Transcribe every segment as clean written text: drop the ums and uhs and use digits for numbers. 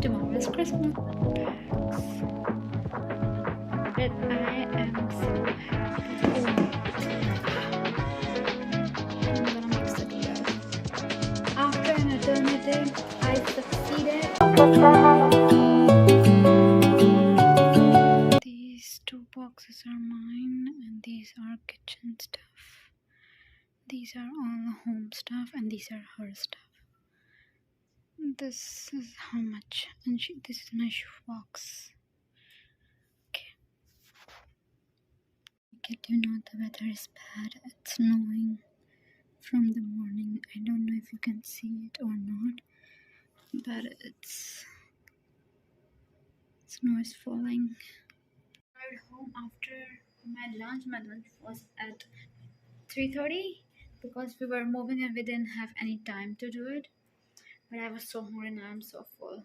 Tomorrow is Christmas. But I am so happy. I'm gonna mix it well. After an eternity, I succeeded. These two boxes are mine, and these are kitchen stuff. These are all home stuff, and these are her stuff. This is how much, and this is my shoebox. Okay. You know the weather is bad. It's snowing from the morning. I don't know if you can see it or not, but snow is falling. I arrived home after my lunch. My lunch was at 3:30 because we were moving and we didn't have any time to do it. But I was so hungry and I'm so full.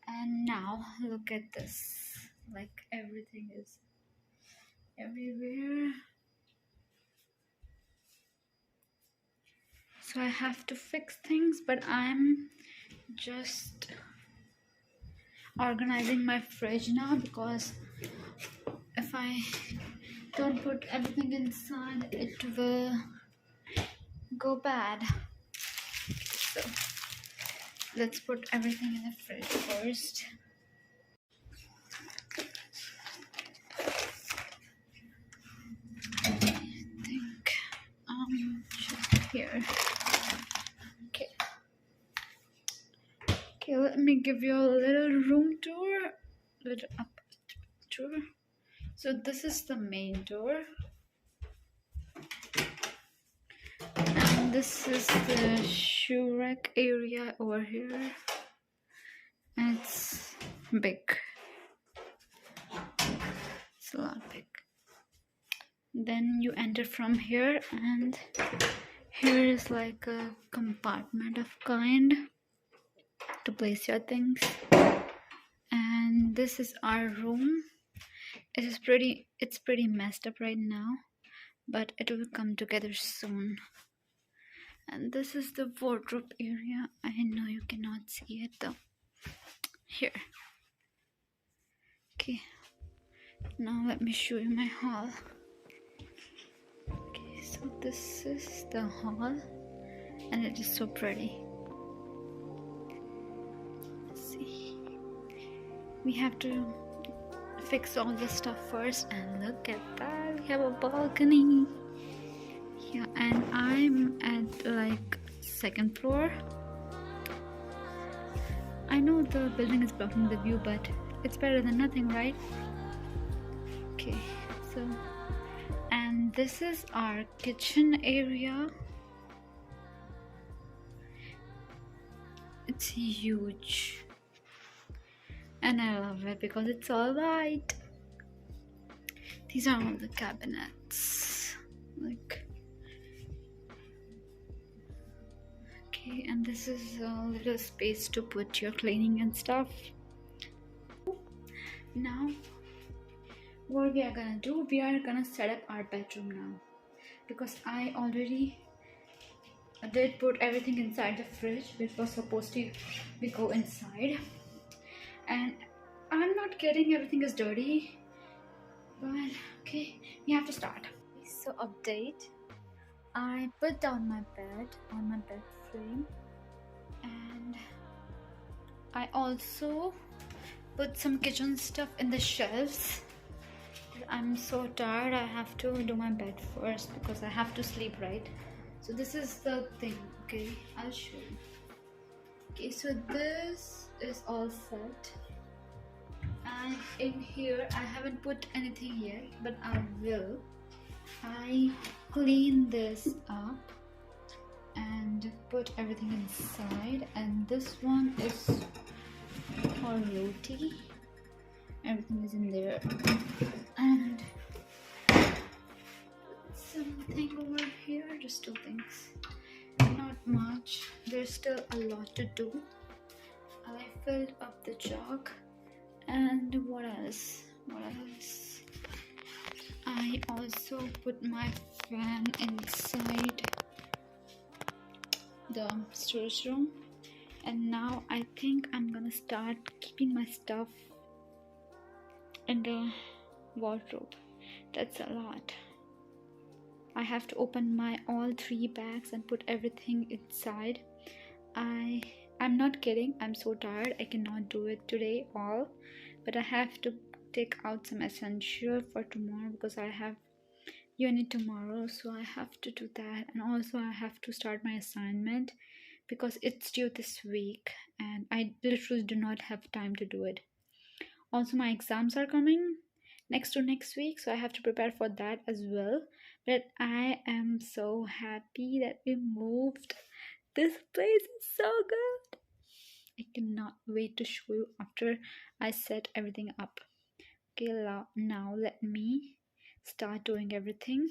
And now look at this. Like everything is everywhere. So I have to fix things, but I'm just organizing my fridge now because if I don't put everything inside, it will go bad. So let's put everything in the fridge first. I think just here. Okay, let me give you a little room tour, little up tour. So this is the main door, and this is the shoe rack area over here. And it's big. It's a lot big. Then you enter from here, and here is like a compartment of kind to place your things. And this is our room. It's pretty messed up right now, but it will come together soon. And this is the wardrobe area. I know you cannot see it though. Here. Okay, now let me show you my hall. Okay, so this is the hall, and it is so pretty. Let's see. We have to fix all the stuff first, and look at that, we have a balcony. Yeah, and I'm at like 2nd floor. I know the building is blocking the view, but it's better than nothing, right? Okay, so, and this is our kitchen area. It's huge, and I love it because it's all white. These are all the cabinets, like. Okay, and this is a little space to put your cleaning and stuff. Now what we are gonna do, we are gonna set up our bedroom now, because I already did put everything inside the fridge, which was supposed to go inside, and I'm not kidding, everything is dirty, but okay, we have to start. So update, I put down my bed on my bed frame, and I also put some kitchen stuff in the shelves. I'm so tired, I have to do my bed first because I have to sleep, right? So this is the thing. Okay, I'll show you. Okay, so this is all set, and in here I haven't put anything yet, but I will. I clean this up and put everything inside, and this one is for roti. Everything is in there, and something over here, just 2 things, not much. There's still a lot to do. I filled up the jug, and what else, I also put my fan inside the storage room, And now I think I'm gonna start keeping my stuff in the wardrobe. That's a lot. I have to open my all 3 bags and put everything inside. I'm not kidding. I'm so tired. I cannot do it today all, but I have to take out some essential for tomorrow because I have unit tomorrow, so I have to do that. And also I have to start my assignment because it's due this week and I literally do not have time to do it. Also my exams are coming next week, so I have to prepare for that as well. But I am so happy that we moved. This place is so good. I cannot wait to show you after I set everything up. Okay, now let me start doing everything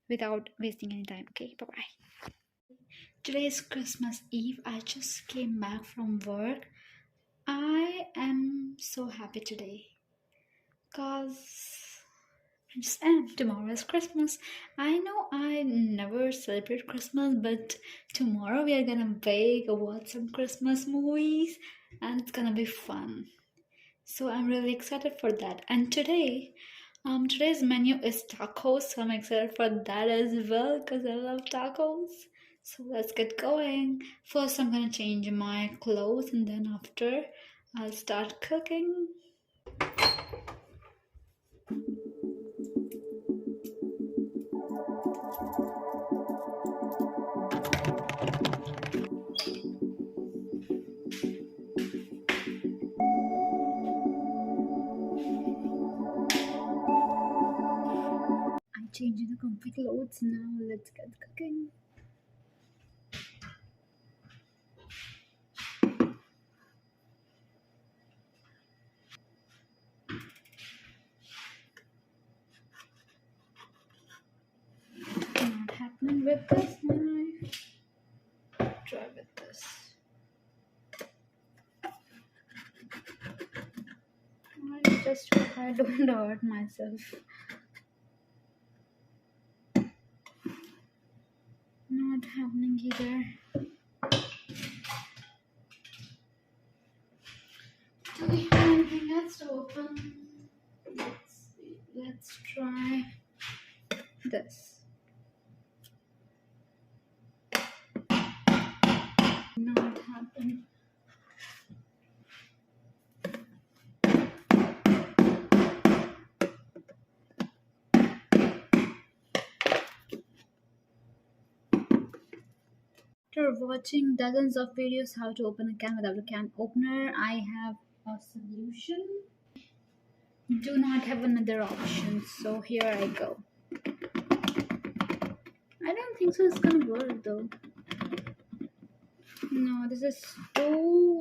without wasting any time. Okay, bye bye. Today is Christmas Eve. I just came back from work. I am so happy today because I just am. Tomorrow is Christmas. I know I never celebrate Christmas, but tomorrow we are gonna bake, watch some Christmas movies, and it's gonna be fun. So I'm really excited for that. And today's menu is tacos, so I'm excited for that as well because I love tacos. So let's get going. First, I'm gonna change my clothes, and then after, I'll start cooking. I'm changing the comfy clothes now. Let's get cooking. Not happening with this knife. Try with this. I just hope I don't hurt myself. Not happening either. Do we have anything else to open? Let's see. Let's try this. Not happening. After watching dozens of videos how to open a can without a can opener, I have a solution. Do not have another option, so here I go. I don't think so it's gonna work though. No, this is too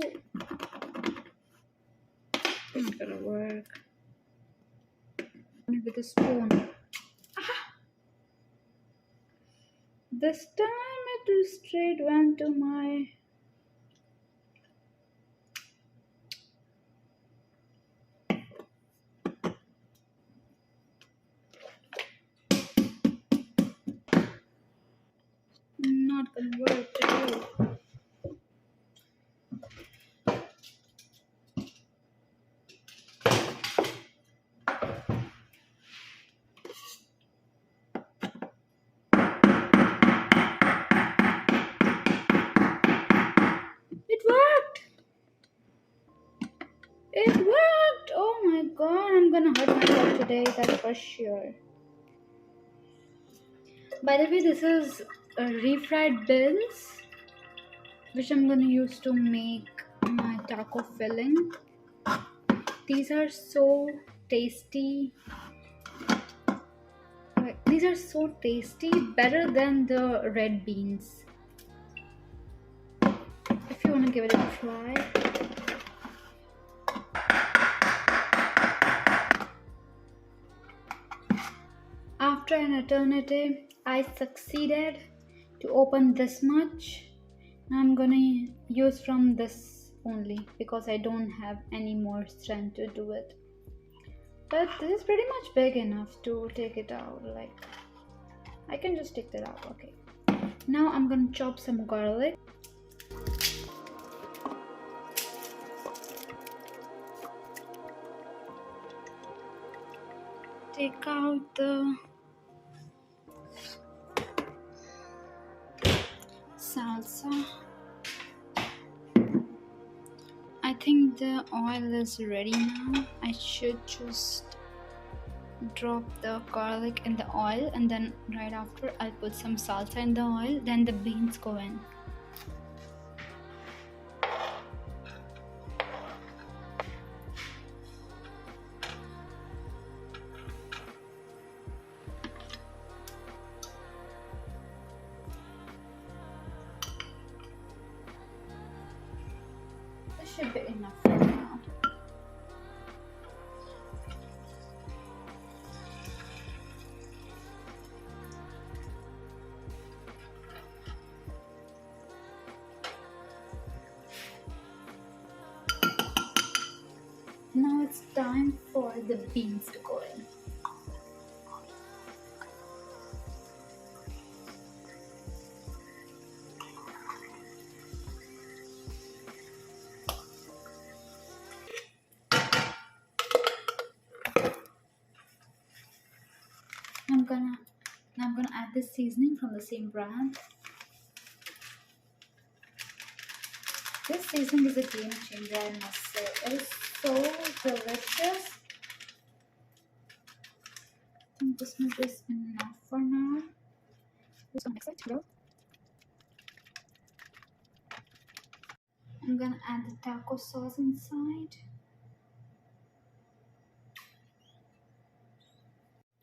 not gonna work. With a spoon. This time it straight went to my not gonna work today. It worked! It worked! Oh my god, I'm gonna hurt myself today, that's for sure. By the way, this is refried beans, which I'm gonna use to make my taco filling. These are so tasty. These are so tasty, better than the red beans. If you wanna give it a try. After an eternity, I succeeded to open this much. I'm gonna use from this only because I don't have any more strength to do it. But this is pretty much big enough to take it out. Like, I can just take that out. Okay. Now I'm gonna chop some garlic. take out the salsa. I think the oil is ready now. I should just drop the garlic in the oil, and then right after I'll put some salsa in the oil, then the beans go in. This should be enough for now. Now it's time for the beans to go in. I'm gonna add this seasoning from the same brand. This seasoning is a game changer, I must say. It is so delicious. I think this much is enough for now. Just mix it, bro. I'm gonna add the taco sauce inside.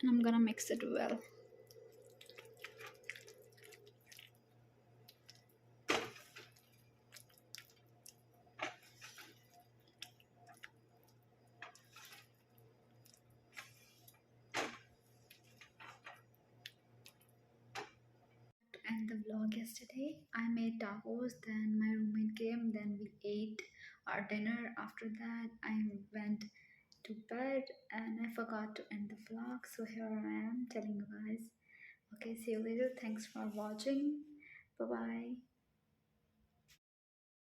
And I'm gonna mix it well. And the vlog yesterday, I made tacos, then my roommate came, then we ate our dinner. After that, I went to bed and I forgot to end the vlog. So here I am telling you guys. Okay, see you later. Thanks for watching. Bye bye.